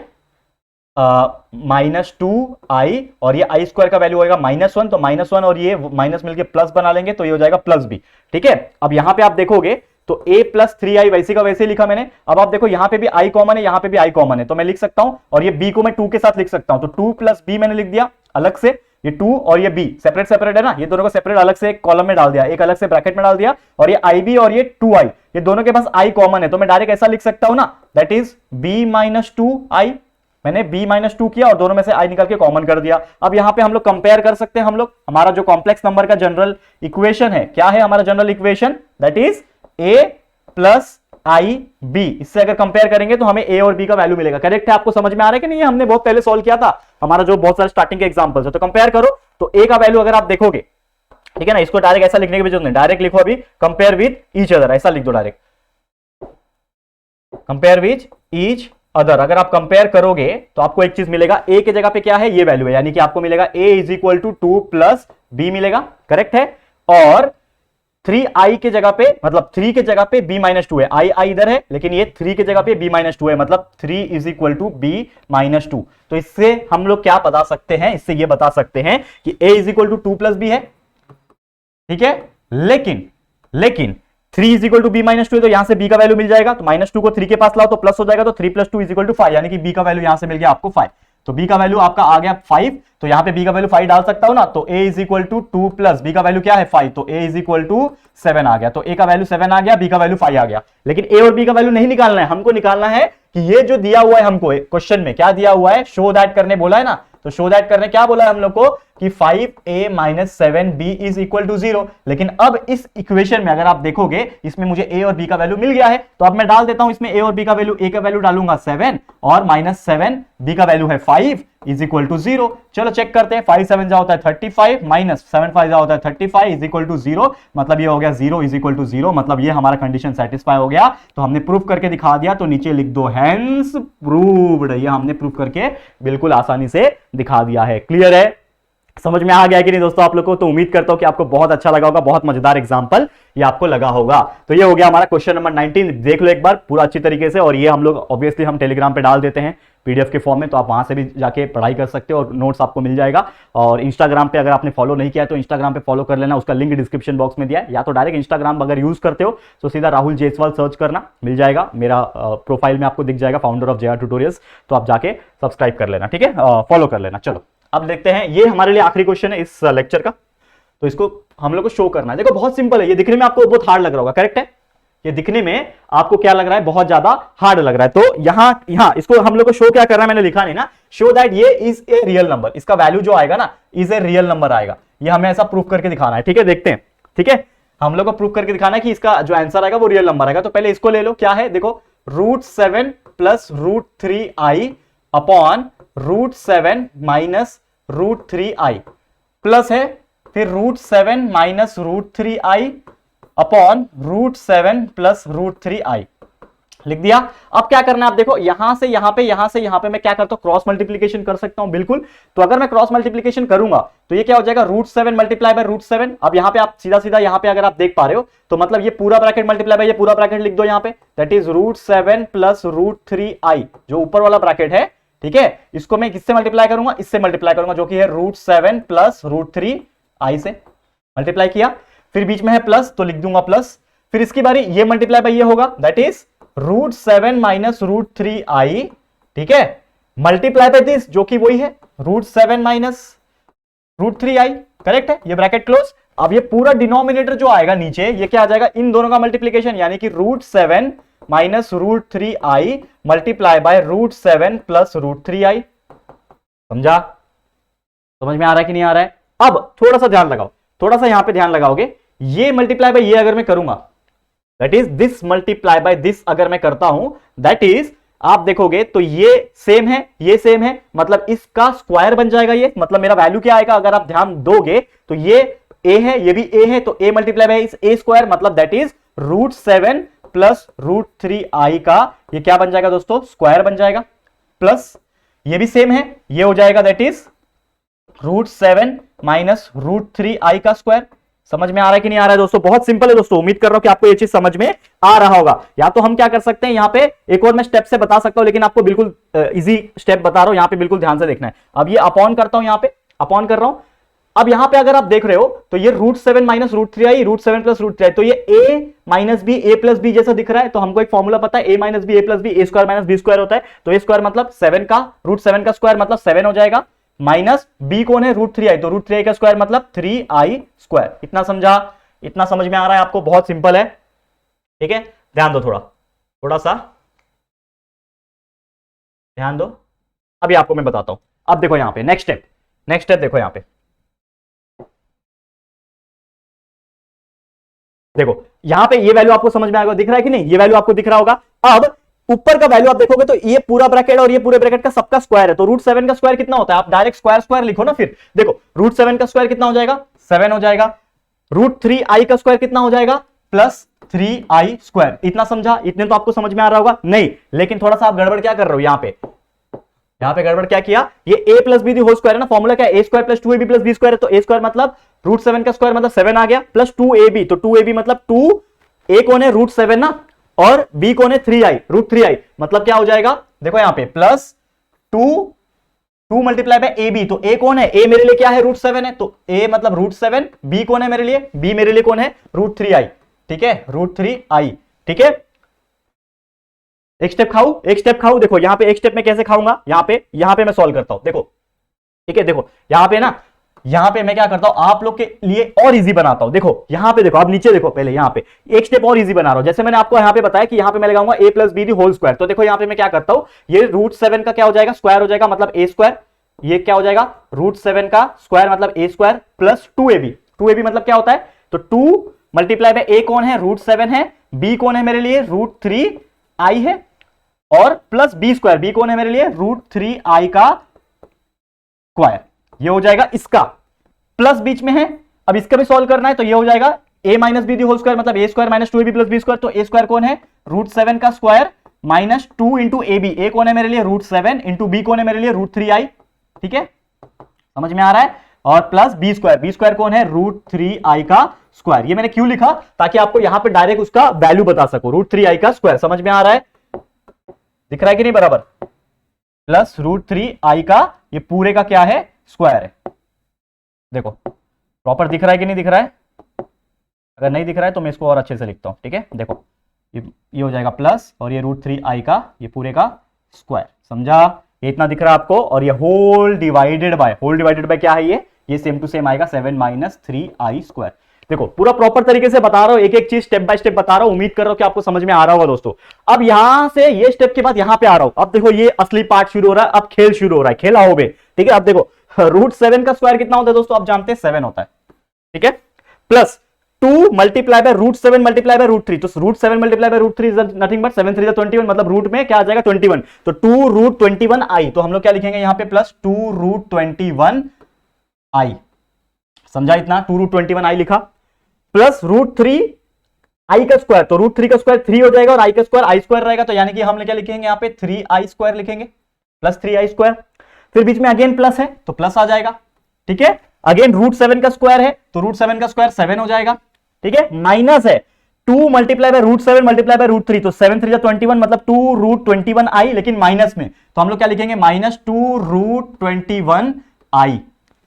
Speaker 1: -2i, और ये आई स्क्वायर का वैल्यू होगा -1, तो -1 और ये माइनस मिलके प्लस बना लेंगे, तो ये हो जाएगा प्लस बी, ठीक है। अब यहां पे आप देखोगे तो a प्लस 3i वैसे का वैसे लिखा मैंने। अब आप देखो यहां पे भी i कॉमन है, यहां पे भी i कॉमन है, तो मैं लिख सकता हूं, और ये b को मैं 2 के साथ लिख सकता हूं, तो 2 प्लस b मैंने लिख दिया अलग से, ये 2 और ये b सेपरेट सेपरेट है ना, ये दोनों को सेपरेट अलग से एक कॉलम में डाल दिया, एक अलग से ब्रैकेट में डाल दिया, और ये ib और ये 2i, ये दोनों के पास i कॉमन है, तो मैं डायरेक्ट ऐसा लिख सकता हूं ना, that is b minus 2i, मैंने b माइनस 2 किया और दोनों में से i निकाल के कॉमन कर दिया। अब यहां पे हम लोग कंपेयर कर सकते हैं, हम लोग हमारा जो कॉम्प्लेक्स नंबर का जनरल इक्वेशन है, क्या है हमारा general equation, that is a plus i b, इससे अगर कंपेयर करेंगे तो हमें a और b का वैल्यू मिलेगा, करेक्ट है। आपको समझ में आ रहा है कि नहीं, ये हमने बहुत पहले सॉल्व किया था, हमारा जो बहुत सारे स्टार्टिंग के एग्जांपल्स है, तो कंपेयर करो, तो a का वैल्यू अगर आप देखोगे, ठीक है ना, इसको डायरेक्ट ऐसा लिखने की जरूरत नहीं, डायरेक्ट लिखो अभी कंपेयर विद ईच अदर, ऐसा लिख दो direct, compare with each other. अगर आप कंपेयर करोगे तो आपको एक चीज मिलेगा, a के जगह पे क्या है, ये वैल्यू है, यानी कि आपको मिलेगा a is equal to 2 plus b मिलेगा, करेक्ट है, और 3i के जगह पे, मतलब 3 के जगह पे b माइनस 2 है, i इधर है, लेकिन ये 3 के जगह पे b माइनस 2 है, मतलब 3 is equal to b minus 2। तो इससे हम लोग क्या बता सकते हैं, इससे ये बता सकते हैं कि a is equal to 2 plus b है, ठीक है, लेकिन 3 is equal to b minus 2 है, तो यहां से b का वैल्यू मिल जाएगा, तो -2 को 3 के पास लाओ तो प्लस हो जाएगा, तो 3 प्लस 2 इज इक्वल टू 5, यानी कि b का वैल्यू यहां से मिल गया आपको 5, तो b का वैल्यू आपका आ गया 5, तो यहां पे b का वैल्यू 5 डाल सकता हूं ना, तो a is equal to 2 plus b का वैल्यू क्या है 5, तो a इज इक्वल टू 7 आ गया, तो a का वैल्यू 7 आ गया, b का वैल्यू 5 आ गया। लेकिन a और b का वैल्यू नहीं निकालना है, हमको निकालना है कि ये जो दिया हुआ है हमको क्वेश्चन में, क्या दिया हुआ है, शो दैट करने बोला है ना, तो शो दैट करने क्या बोला है हम लोग को कि 5a minus 7b is equal to 0। लेकिन अब इस इक्वेशन में अगर आप देखोगे, इसमें मुझे a और b का वैल्यू मिल गया है, तो अब मैं डाल देता हूं इसमें a और b का वैल्यू, a का वैल्यू डालूंगा 7 और -7, b का वैल्यू है 5 इज इक्वल टू 0। चलो चेक करते हैं, 5 7 जा होता है 35 माइनस 7 5 जा होता है 35 इज इक्वल टू 0, मतलब ये हो गया 0 इज इक्वल टू 0, मतलब ये हमारा कंडीशन सेटिस्फाई हो गया, तो हमने प्रूफ करके दिखा दिया, तो नीचे लिख दो हेंस प्रूव्ड, ये हमने प्रूफ करके बिल्कुल आसानी से दिखा दिया है। क्लियर है, समझ में आ गया कि नहीं दोस्तों आप लोग को, तो उम्मीद करता हूं कि आपको बहुत अच्छा लगा होगा, बहुत मजेदार एग्जांपल ये आपको लगा होगा। तो ये हो गया हमारा क्वेश्चन नंबर 19, देख लो एक बार पूरा अच्छी तरीके से, और ये हम लोग ऑब्वियसली हम टेलीग्राम पे डाल देते हैं पीडीएफ के फॉर्म में, तो आप वहां से भी जाके पढ़ाई कर सकते हो और नोट्स आपको मिल जाएगा। और इंस्टाग्राम पे अगर आपने फॉलो नहीं किया तो इंस्टाग्राम पे फॉलो कर लेना, उसका लिंक डिस्क्रिप्शन बॉक्स में दिया है, या तो डायरेक्ट इंस्टाग्राम अगर यूज करते हो तो सीधा राहुल जायसवाल सर्च करना, मिल जाएगा, मेरा प्रोफाइल में आपको दिख जाएगा, फाउंडर ऑफ JR ट्यूटोरियल्स, तो आप जाके सब्सक्राइब कर लेना, ठीक है, फॉलो कर लेना। चलो अब देखते हैं, ये हमारे लिए आखिरी क्वेश्चन है इस लेक्चर का, तो इसको हम लोग को शो करना है। देखो बहुत सिंपल है, ये दिखने में आपको बहुत हार्ड लग रहा होगा, करेक्ट है, ये दिखने में आपको क्या लग रहा है, बहुत ज्यादा हार्ड लग रहा है, तो यहां इसको हम लोग को शो क्या करना है, मैंने लिखा नहीं ना, शो दैट ये इज ए रियल नंबर, इसका वैल्यू जो आएगा ना इज ए रियल नंबर आएगा, ये हमें ऐसा प्रूफ करके दिखाना है, ठीक है, देखते हैं, ठीक है, हम लोग को प्रूफ करके दिखाना है कि इसका जो आंसर आएगा वो रियल नंबर आएगा। तो पहले इसको ले लो, क्या है देखो, √7 plus √3i upon √7 minus √3i plus है फिर √7 minus √3i upon √7 plus √3i, लिख दिया। अब क्या करना है, आप देखो यहां से यहां पे, यहां से यहां पे मैं क्या करता हूं, क्रॉस मल्टीप्लीकेशन कर सकता हूं बिल्कुल। तो अगर मैं क्रॉस मल्टीप्लीकेशन करूंगा तो ये क्या हो जाएगा, √7 मल्टीप्लाई बाय √7। अब यहां पे आप सीधा सीधा यहां पे अगर आप देख पा रहे हो तो मतलब ये पूरा ब्रैकेट मल्टीप्लाई बाय ये पूरा ब्रैकेट लिख दो यहां पे, दैट इज √7 प्लस √3i, जो ऊपर वाला ब्रैकेट है, ठीक है। इसको मैं किससे मल्टीप्लाई करूंगा, इससे मल्टीप्लाई करूंगा, जो कि है √7 प्लस √3i से मल्टीप्लाई किया। फिर बीच में है प्लस तो लिख दूंगा प्लस। फिर इसकी बारी ये मल्टीप्लाई बाय ये होगा, दैट इज √7 माइनस √3i, ठीक है, मल्टीप्लाई बाय दिस जो कि वही है √7 माइनस √3i, करेक्ट है, ये ब्रैकेट क्लोज। अब ये पूरा डिनोमिनेटर जो आएगा नीचे ये क्या आ जाएगा, इन दोनों का मल्टीप्लीकेशन, यानी कि √7 minus √3i multiply by √7 plus √3i। समझा, समझ में आ रहा है कि नहीं आ रहा है। अब थोड़ा सा ध्यान लगाओ, थोड़ा सा यहां पे ध्यान लगाओगे, ये मल्टीप्लाई बाय ये अगर मैं करूंगा, that is this multiply by this अगर मैं करता हूं, दैट इज आप देखोगे तो ये सेम है, ये सेम है, मतलब इसका स्क्वायर बन जाएगा ये, मतलब मेरा वैल्यू क्या आएगा, अगर आप ध्यान दोगे तो ये a है, ये भी a है, तो a मल्टीप्लाई बाय इस a स्क्वायर, मतलब दैट इज √7 प्लस √3i का ये क्या बन जाएगा दोस्तों, स्क्वायर बन जाएगा, प्लस ये भी सेम है, ये हो जाएगा दैट इज √7 माइनस √3i का स्क्वायर। समझ में आ रहा है कि नहीं आ रहा है दोस्तों, बहुत सिंपल है दोस्तों, उम्मीद कर रहा हूं कि आपको ये चीज समझ में आ रहा होगा। या तो हम क्या कर सकते हैं, यहां पे एक और मैं स्टेप से बता सकता हूं, लेकिन आपको बिल्कुल इजी स्टेप बता रहा हूं, यहां पे बिल्कुल ध्यान से देखना है। अब ये अपॉन करता हूं, यहां पे अपॉन कर रहा हूं। अब यहां पे अगर आप देख रहे हो तो ये √7 माइनस √3i, √7 प्लस √3i, तो ये a minus b a plus b जैसा दिख रहा है। तो हमको एक फॉर्मूला पता है, a minus b a plus b, a square minus b square होता है। तो a स्क्वायर मतलब 7 का √7 का स्क्वायर मतलब 7 हो जाएगा, माइनस b कौन है, √3i, तो √3i का स्क्वायर मतलब 3i स्क्वायर। इतना समझा, इतना समझ में आ रहा है आपको, बहुत सिंपल है, ठीक है। ध्यान दो, थोड़ा थोड़ा सा ध्यान दो, अभी आपको मैं बताता हूं। अब देखो यहां पे नेक्स्ट स्टेप देखो यहां पे, देखो यहां पे ये वैल्यू आपको समझ में आएगा, दिख रहा है कि नहीं, ये वैल्यू आपको दिख रहा होगा। अब ऊपर का वैल्यू आप देखोगे तो ये पूरा ब्रैकेट और ये पूरे ब्रैकेट का सबका स्क्वायर है, तो √7 का स्क्वायर कितना होता है, आप डायरेक्ट स्क्वायर स्क्वायर लिखो ना। फिर देखो √7 का स्क्वायर कितना हो जाएगा, 7 हो जाएगा। √3i का स्क्वायर कितना हो जाएगा, प्लस 3i स्क्वायर। इतना समझा, इतने तो आपको समझ में आ रहा होगा नहीं, लेकिन थोड़ा सा आप गड़बड़ क्या कर रहे हो यहां पे गड़बड़ क्या किया, ये a plus b whole square है ना, फॉर्मूला क्या है, a square plus 2ab plus b square है, तो a स्क्वायर मतलब √7 का स्क्वायर मतलब 7 आ गया, प्लस 2ab, तो 2ab मतलब 2a कौन है, √7 ना, और b कौन है, 3i, √3i, मतलब क्या हो जाएगा, देखो यहां पे प्लस 2 मल्टीप्लाई बाय ab, तो a कौन है, a मेरे लिए क्या है, √7 है, तो a मतलब √7, b कौन है मेरे लिए, b मेरे लिए कौन है, √3i, ठीक है, √3i, ठीक है। एक स्टेप खाऊ, देखो यहां पे एक स्टेप में कैसे खाऊंगा, यहां पे मैं सॉल्व करता हूं, देखो ठीक है, देखो यहां पे ना, यहां पे मैं क्या करता हूं, आप लोग के लिए और इजी बनाता हूं। देखो यहां पे देखो, आप नीचे देखो, पहले यहां पे एक स्टेप और इजी बना रहा हूं। जैसे मैंने आपको यहां पे बताया कि यहां पे मैं लगाऊंगा a plus b whole square, तो देखो यहां पे मैं क्या करता हूं, ये √7 का क्या हो जाएगा, स्क्वायर हो जाएगा, मतलब a स्क्वायर, ये क्या हो जाएगा, √7 का स्क्वायर मतलब a स्क्वायर प्लस 2ab मतलब क्या होता है, तो 2 मल्टीप्लाई बाय a कौन है, √7 है, b कौन है मेरे लिए, √3i है, और प्लस b स्क्वायर, b कौन है मेरे लिए, √3i का स्क्वायर, ये हो जाएगा इसका, प्लस बीच में है। अब इसका भी सॉल्व करना है, तो ये हो जाएगा a minus b whole square मतलब a square minus 2ab plus b square, तो a स्क्वायर कौन है, √7 का square minus 2 into ab, a कौन है मेरे लिए, √7 इंटू b कौन है मेरे लिए, √3i, ठीक है, समझ में आ रहा है, और प्लस b स्क्वायर कौन है, √3i का स्क्वायर। ये मैंने क्यों लिखा, ताकि आपको यहां पे डायरेक्ट उसका वैल्यू बता सको, √3i का स्क्वायर, समझ में आ रहा है, दिख रहा है कि नहीं बराबर, प्लस √3i का ये पूरे का क्या है, स्क्वायर है। देखो प्रॉपर दिख रहा है कि नहीं दिख रहा है, अगर नहीं दिख रहा है तो मैं इसको और अच्छे से लिखता हूं, ठीक है, देखो ये हो जाएगा प्लस, और ये √3i का ये पूरे का स्क्वायर, समझा, ये इतना दिख रहा है आपको, और ये होल डिवाइडेड बाय क्या है, ये सेम टू सेम आएगा 7 माइनस 3i स्क्वायर। देखो पूरा प्रॉपर तरीके से बता रहा हूं, एक एक चीज स्टेप बाय स्टेप बता रहा हूं, उम्मीद कर रहा हूं कि आपको समझ में आ रहा होगा दोस्तों। अब यहां से ये स्टेप के बाद यहां पे आ रहा हूं, अब देखो ये असली पार्ट शुरू हो रहा है, अब खेल शुरू हो रहा है, खेला हो बे, ठीक है। अब देखो √7 का स्क्वायर कितना होता है दोस्तों, आप जानते हैं 7 होता है, ठीक है, plus 2 multiply bye √7 multiply bye √3, तो √7 multiply bye √3 is nothing but 7 3 21, मतलब रूट में क्या आ जाएगा 21, तो 2√21i, तो हम लोग क्या लिखेंगे यहां पे, प्लस 2√21i, समझा इतना, 2√21i लिखा, प्लस √3i आई का स्क्वायर, तो रूट 3 का स्क्वायर 3 हो जाएगा और आई का स्क्वायर आई स्क्वायर रहेगा, तो यानी कि हम क्या लिखेंगे यहाँ पे 3i स्क्वायर लिखेंगे, प्लस 3i स्क्वायर। फिर बीच में अगेन प्लस है तो प्लस आ जाएगा, ठीक है। अगेन रूट 7 का स्क्वायर है तो रूट 7 का स्क्वायर 7 हो जाएगा, ठीक है। माइनस है 2 multiply by root 7 multiply by root 3, तो 7 3 21 मतलब 2 रूट 21 आई, लेकिन माइनस में, तो हम लोग क्या लिखेंगे माइनस 2 रूट 21 आई,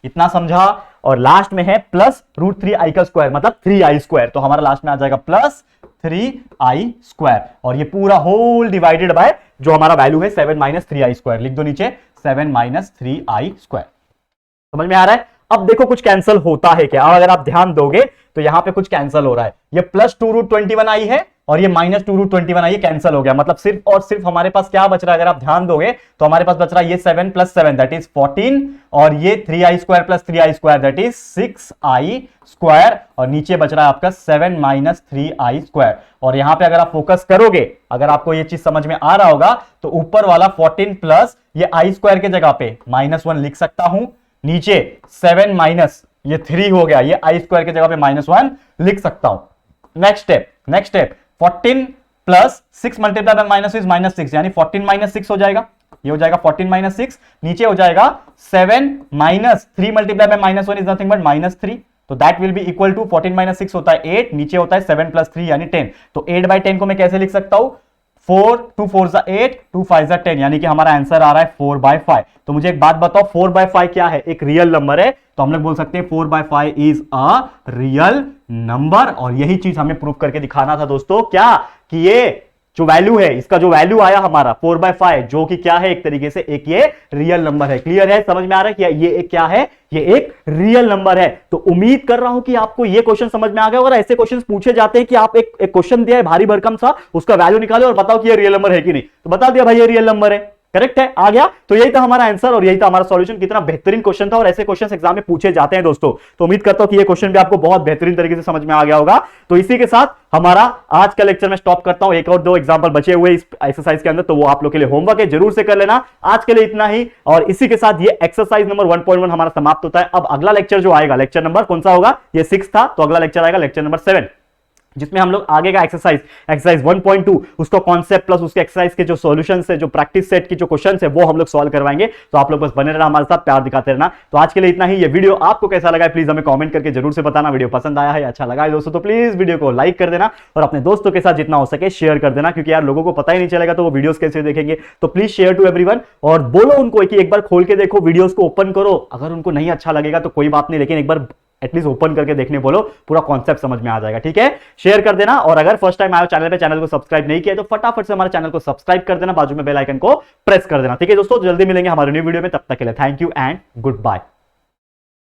Speaker 1: इतना समझा। और लास्ट में है प्लस रूट 3 आई का स्क्वायर मतलब 3i स्क्वायर, तो हमारा लास्ट में आ जाएगा प्लस 3i स्क्वायर, और ये पूरा होल डिवाइडेड बाय जो हमारा वैल्यू है 7 माइनस 3i स्क्वायर, लिख दो नीचे 7 माइनस 3i स्क्वायर। समझ में आ रहा है? अब देखो कुछ कैंसिल होता है क्या, अगर आप ध्यान दोगे तो यहां पे कुछ कैंसिल हो रहा है, ये प्लस 2 रूट 21 आई है और ये माइनस 2 रूट 21 आई, कैंसिल हो गया, मतलब सिर्फ और सिर्फ हमारे पास क्या बच रहा है, अगर आप ध्यान दोगे तो हमारे पास बच रहा है ये 7 प्लस 7 दैट इज 14, और ये 3i square plus 3i square that is 6i square, और नीचे बच रहा है आपका 7 माइनस 3i स्क्वायर। और यहां पे अगर आप फोकस करोगे, अगर आपको ये चीज समझ में आ रहा होगा, तो ऊपर वाला 14 प्लस ये i स्क्वायर के जगह पे -1 लिख सकता हूं, नीचे 7 माइनस ये 3 हो गया, ये i स्क्वायर के जगह पे -1 लिख सकता हूं। Next step 14 plus 6 multiply by minus is -6, यानी 14 माइनस 6 हो जाएगा, ये हो जाएगा 14 माइनस 6, नीचे हो जाएगा 7 minus 3 multiply by -1 is nothing but -3, तो that will be equal to 14 minus 6 होता है 8, नीचे होता है 7 प्लस 3 यानी 10, तो 8/10 को मैं कैसे लिख सकता हूं, 4 2 4 8 2 5 10, यानी कि हमारा आंसर आ रहा है 4/5। तो मुझे एक बात बताओ 4/5 क्या है, एक रियल नंबर है, तो हम लोग बोल सकते हैं 4/5 इज अ रियल नंबर, और यही चीज हमें प्रूव करके दिखाना था दोस्तों, क्या कि ये जो वैल्यू है, इसका जो वैल्यू आया हमारा 4/5, जो कि क्या है एक तरीके से एक ये रियल नंबर है। क्लियर है, समझ में आ रहा है कि ये एक क्या है, ये एक रियल नंबर है। तो उम्मीद कर रहा हूं कि आपको ये क्वेश्चन समझ में आ गया, और ऐसे क्वेश्चन पूछे जाते हैं कि आप एक क्वेश्चन दिया है भारी भरकम सा, उसका वैल्यू निकाले और बताओ कि ये रियल नंबर है कि नहीं, तो बता दिया भाई ये रियल नंबर है, करेक्ट है, आ गया। तो यही था हमारा आंसर और यही था हमारा सॉल्यूशन। कितना बेहतरीन क्वेश्चन था, और ऐसे क्वेश्चन एग्जाम में पूछे जाते हैं दोस्तों, तो उम्मीद करता हूं कि ये क्वेश्चन भी आपको बहुत बेहतरीन तरीके से समझ में आ गया होगा। तो इसी के साथ हमारा आज का लेक्चर में स्टॉप करता हूं, एक और 2 एग्जांपल बचे हुए इस एक्सरसाइज के अंदर, तो वो आप लोग के लिए होमवर्क है, जरूर से कर लेना। आज के लिए इतना ही, और इसी के साथ ये एक्सरसाइज नंबर 1.1 हमारा समाप्त होता है। अब अगला लेक्चर जो आएगा, लेक्चर नंबर कौन सा होगा, ये 6 था, तो अगला लेक्चर आएगा लेक्चर नंबर 7, जिसमें हम लोग आगे का एक्सरसाइज 1.2 उसको कॉन्सेप्ट प्लस उसके एक्सरसाइज के जो सॉल्यूशंस है, जो प्रैक्टिस सेट की जो क्वेश्चंस है, वो हम लोग सॉल्व करवाएंगे। तो आप लोग बस बने रहना हमारे साथ, प्यार दिखाते रहना। तो आज के लिए इतना ही। ये वीडियो आपको कैसा लगा है प्लीज हमें कमेंट करके जरूर से बताना। वीडियो पसंद आया है, अच्छा लगा है दोस्तों, तो प्लीज वीडियो को लाइक कर देना और अपने दोस्तों के साथ जितना हो सके शेयर कर देना, क्योंकि यार लोगों को पता ही नहीं चलेगा तो वो वीडियोस कैसे देखेंगे। तो प्लीज शेयर टू एवरीवन, और बोलो उनको कि एक बार खोल के देखो, वीडियोस को ओपन करो। अगर उनको नहीं अच्छा लगेगा तो कोई बात नहीं, लेकिन एक बार एटलीस्ट ओपन करके देखने बोलो, पूरा कॉन्सेप्ट समझ में आ जाएगा। ठीक है, शेयर कर देना, और अगर फर्स्ट टाइम आए चैनल पे, चैनल को सब्सक्राइब नहीं किया तो फटाफट से हमारे चैनल को सब्सक्राइब कर देना, बाजू में बेल आइकन को प्रेस कर देना। ठीक है दोस्तों, जल्दी मिलेंगे हमारे न्यू वीडियो में, तब तक के लिए thank you and good bye.